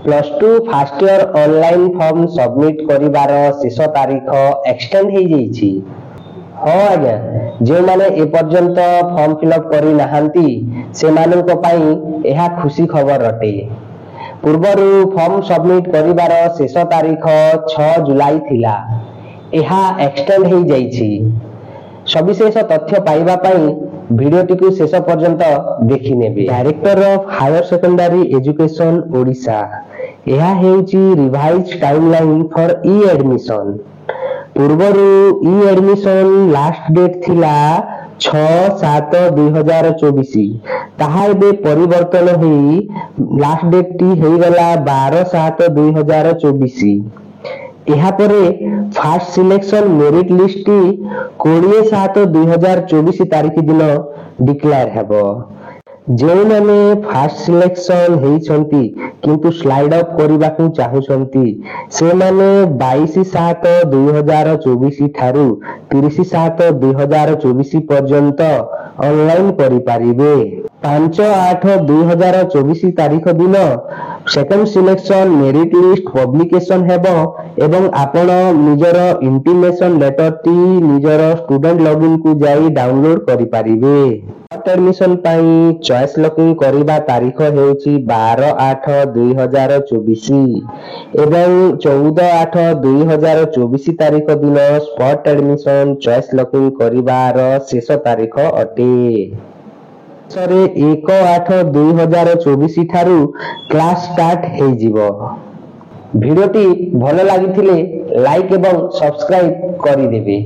Plus two first year online form submit करिवार शेष तारीख एक्सटेंड हो जाइछि। हाँ आज्ञा, जो माने ए पर्यंत फॉर्म फिलअप करि नाहांती सेमानंक पई एहा खुशी खबर अटे। पूर्वरु फॉर्म सबमिट करिवार शेष तारीख 6 जुलाई थिला, एहा एक्सटेंड हो जाइछि। सविशेष तथ्य पाइबा पई भिडियोटी को शेष पर्यंत देखि नेबे। Director of higher secondary education Odisha, यह हेउची revise timeline for e admission. पूर्वरु ई एडमिशन लास्ट डेट थिला 6/7/2024, ताहा एबे परिवर्तन होई लास्ट डेट टी हेई गला 12/7/2024। ଏହା ପରେ ଫାଷ୍ଟ ସିଲେକ୍ସନ ମେରିଟ ଲିଷ୍ଟ 20/7/2024 ତାରିଖ ଦିନ ଡିକ୍ଲେୟାର ହେବ। ଯେଉଁମାନେ ଫାଷ୍ଟ ସିଲେକ୍ସନ ହେଇଛନ୍ତି କିନ୍ତୁ ସ୍ଲାଇଡ୍ ଅପ୍ କରିବାକୁ ଚାହୁଁଛନ୍ତି ସେମାନେ 22/7/2024 ଠାରୁ 30/7/2024 ପର୍ଯ୍ୟନ୍ତ ଅନଲାଇନ କରିପାରିବେ। 5/8/2024 ତାରିଖ ଦିନ second selection merit list publication हेबो एवं आपण निजर इंटिमेशन लेटर टी निजर स्टूडेंट लॉगिन को जाई डाउनलोड करि परिबे। एडमिशन पाई चॉइस लॉकिंग करिबा तारीख हेउची 12/8/2024 एवं 14/8/2024 तारीख दिन स्पॉट एडमिशन चॉइस लॉकिंग करिबार शेष तारीख अटे। 1/8/2024 ठारू क्लास स्टार्ट हो जिवो। भिडियोटी भल लागिथिले लाइक एवं सब्सक्राइब करि देबे।